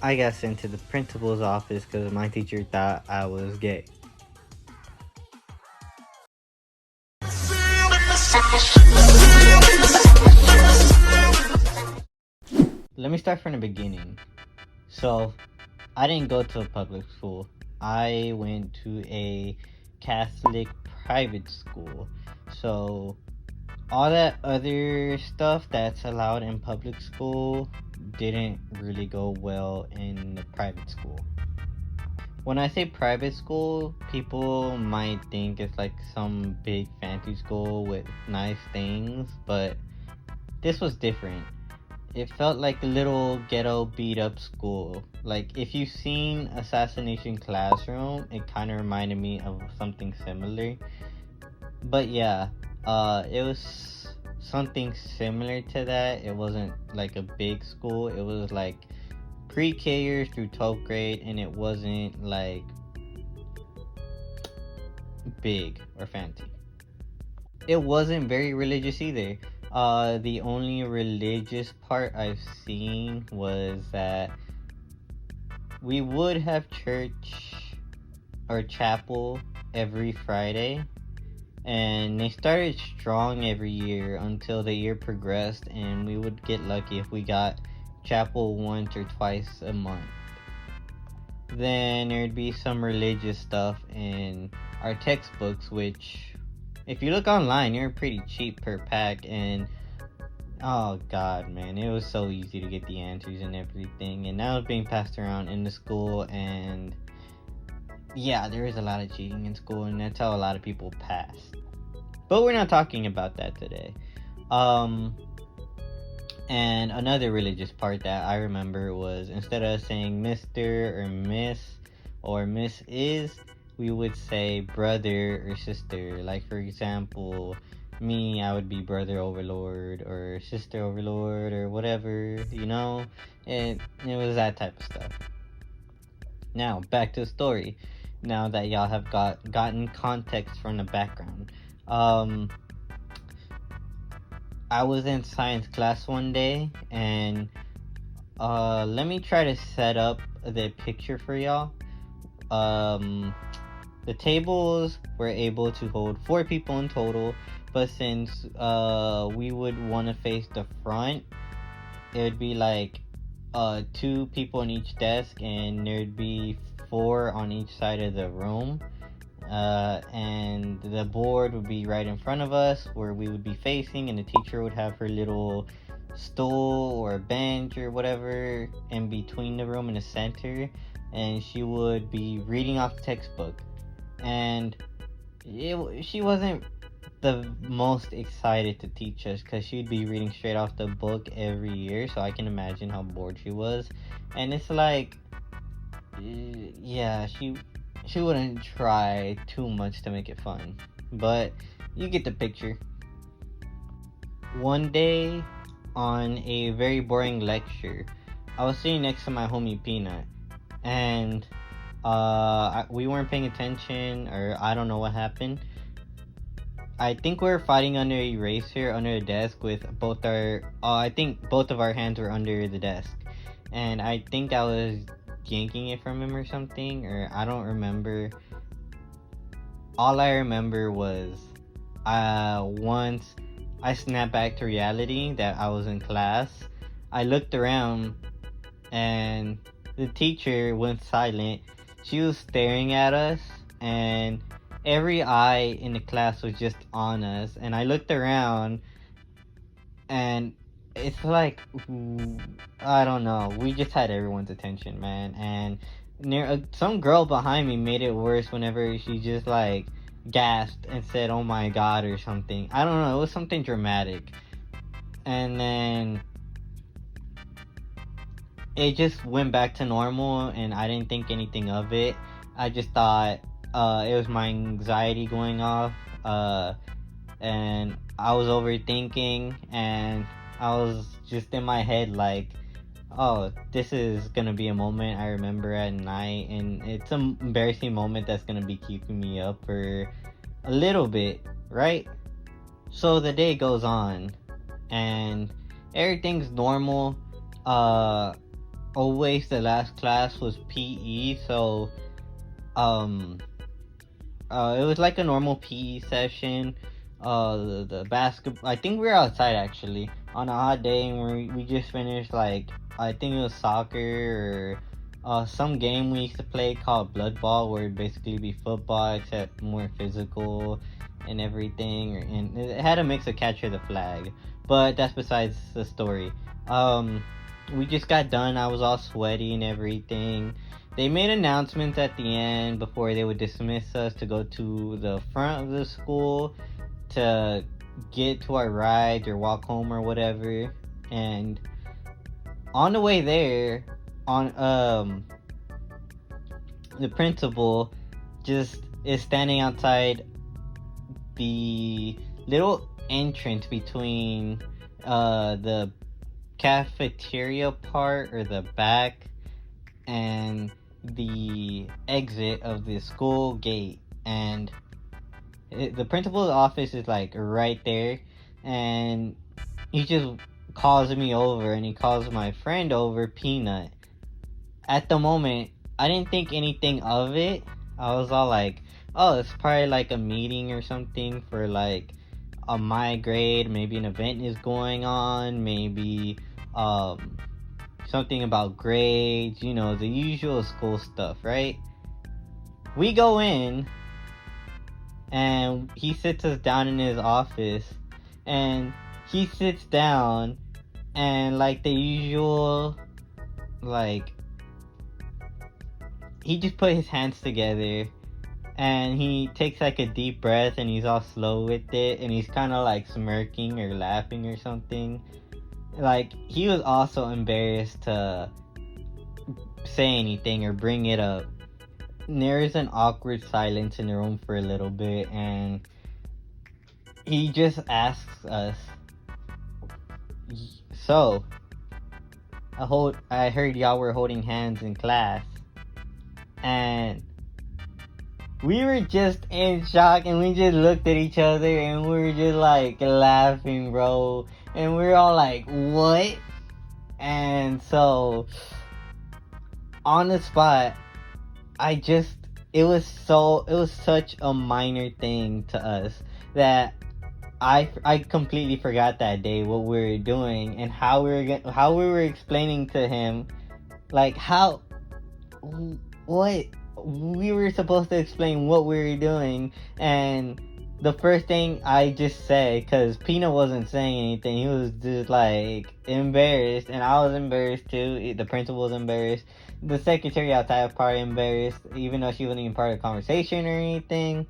I got sent to the principal's office because my teacher thought I was gay. Let me start from the beginning. So, I didn't go to a public school. I went to a Catholic private school. So, all that other stuff that's allowed in public school didn't really go well in the private school. When I say private school, people might think it's like some big fancy school with nice things, but this was different. It felt like a little ghetto beat up school. Like if you've seen Assassination Classroom, it kind of reminded me of something similar. But yeah, it was something similar to that. It wasn't like a big school. It was like pre-K years through 12th grade, and it wasn't like big or fancy. It wasn't very religious either. The only religious part I've seen was that we would have church or chapel every Friday, and they started strong every year until the year progressed, and we would get lucky if we got chapel once or twice a month. Then there'd be some religious stuff in our textbooks, which if you look online, they're pretty cheap per pack, and oh god, man, it was so easy to get the answers and everything, and that was being passed around in the school. And yeah, there is a lot of cheating in school, and that's how a lot of people pass. But we're not talking about that today. And another religious part that I remember was, instead of saying Mr. or Miss or Miss is, we would say brother or sister. Like for example, me, I would be brother overlord or sister overlord or whatever, you know? It was that type of stuff. Now, back to the story. Now that y'all have gotten context from the background. I was in science class one day, and let me try to set up the picture for y'all. The tables were able to hold 4 people in total, but since we would want to face the front, it would be like 2 people on each desk, and there'd be 4 on each side of the room. And the board would be right in front of us where we would be facing, and the teacher would have her little stool or bench or whatever in between the room in the center, and she would be reading off the textbook. And she wasn't the most excited to teach us because she'd be reading straight off the book every year, so I can imagine how bored she was. And it's like, yeah, she wouldn't try too much to make it fun, but you get the picture. One day, on a very boring lecture, I was sitting next to my homie Peanut, and we weren't paying attention, or I don't know what happened. I think we were fighting under an eraser under the desk with both our I think both of our hands were under the desk, and I think I was yanking it from him or something, or I don't remember. All I remember was once I snapped back to reality that I was in class, I looked around and the teacher went silent. She was staring at us, and every eye in the class was just on us, and I looked around, and it's like, I don't know, we just had everyone's attention, man. And some girl behind me made it worse whenever she just like gasped and said, "Oh my god," or something. I don't know, it was something dramatic. And then it just went back to normal, and I didn't think anything of it. I just thought it was my anxiety going off, and I was overthinking, and I was just in my head like, oh, this is gonna be a moment I remember at night, and it's an embarrassing moment that's gonna be keeping me up for a little bit, right? So the day goes on, and everything's normal. always the last class was PE, so um it was like a normal PE session. The basketball. I think we were outside actually on a hot day, and we just finished like I think it was soccer or some game we used to play called Blood Ball, where it basically be football except more physical and everything. And it had a mix of capture the flag, but that's besides the story. We just got done. I was all sweaty and everything. They made announcements at the end before they would dismiss us to go to the front of the school to get to our rides or walk home or whatever. And on the way there, on the principal just is standing outside the little entrance between the cafeteria part or the back and the exit of the school gate, and the principal's office is like right there, and he just calls me over and he calls my friend over Peanut. At the moment I didn't think anything of it. I was all like, oh, it's probably like a meeting or something for like my grade, maybe an event is going on, maybe something about grades, the usual school stuff, right? We go in and he sits us down in his office, and he sits down and like the usual, like, he just put his hands together and he takes like a deep breath and he's all slow with it, and he's kind of like smirking or laughing or something. Like, he was also embarrassed to say anything or bring it up. There's an awkward silence in the room for a little bit, and he just asks us, so I heard y'all were holding hands in class. And we were just in shock, and we just looked at each other and we were just like laughing, bro. And we were all like, what? And so on the spot, it was such a minor thing to us that I completely forgot that day what we were doing and how we were explaining to him, like, what we were supposed to explain what we were doing. And the first thing I just said, because Peanut wasn't saying anything, he was just like embarrassed, and I was embarrassed too. The principal was embarrassed. The secretary outside was probably embarrassed, even though she wasn't even part of the conversation or anything.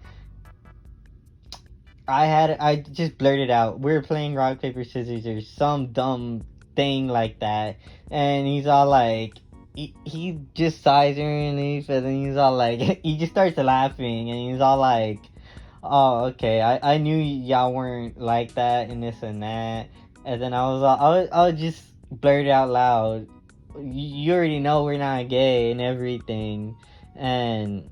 I just blurted out, we were playing rock, paper, scissors or some dumb thing like that. And he's all like, he just sighs underneath, and then he's all like, he just starts laughing, and he's all like, oh, okay, I knew y'all weren't like that and this and that. And then I was just blurt out loud, you already know we're not gay and everything. And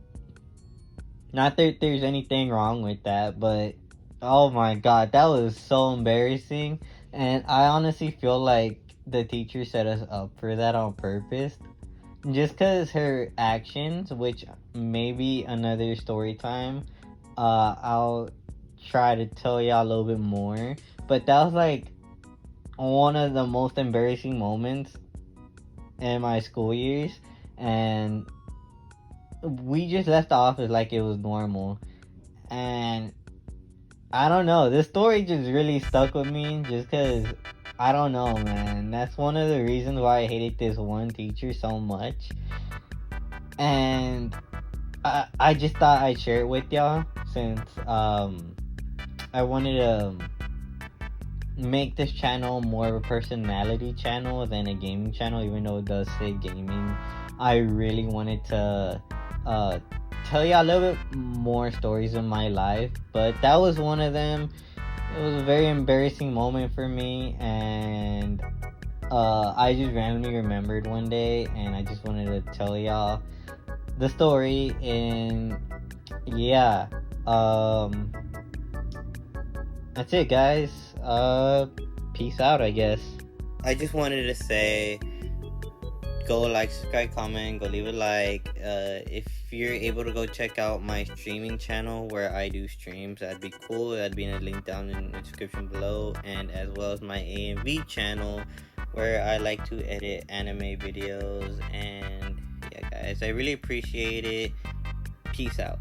not that there's anything wrong with that, but oh my god, that was so embarrassing. And I honestly feel like the teacher set us up for that on purpose. Just because her actions, which maybe another story time, I'll try to tell y'all a little bit more. But that was like one of the most embarrassing moments in my school years. And we just left the office like it was normal. And I don't know, this story just really stuck with me just because, I don't know, man. That's one of the reasons why I hated this one teacher so much. And I just thought I'd share it with y'all, since I wanted to make this channel more of a personality channel than a gaming channel, even though it does say gaming. I really wanted to tell y'all a little bit more stories of my life, but that was one of them. It was a very embarrassing moment for me, and I just randomly remembered one day, and I just wanted to tell y'all the story. And yeah, that's it, guys. Peace out, I guess. I just wanted to say, go like, subscribe, comment, go leave a like. If you're able to go check out my streaming channel where I do streams, that'd be cool. That'd be in a link down in the description below, and as well as my AMV channel where I like to edit anime videos. And yeah, guys, I really appreciate it. Peace out.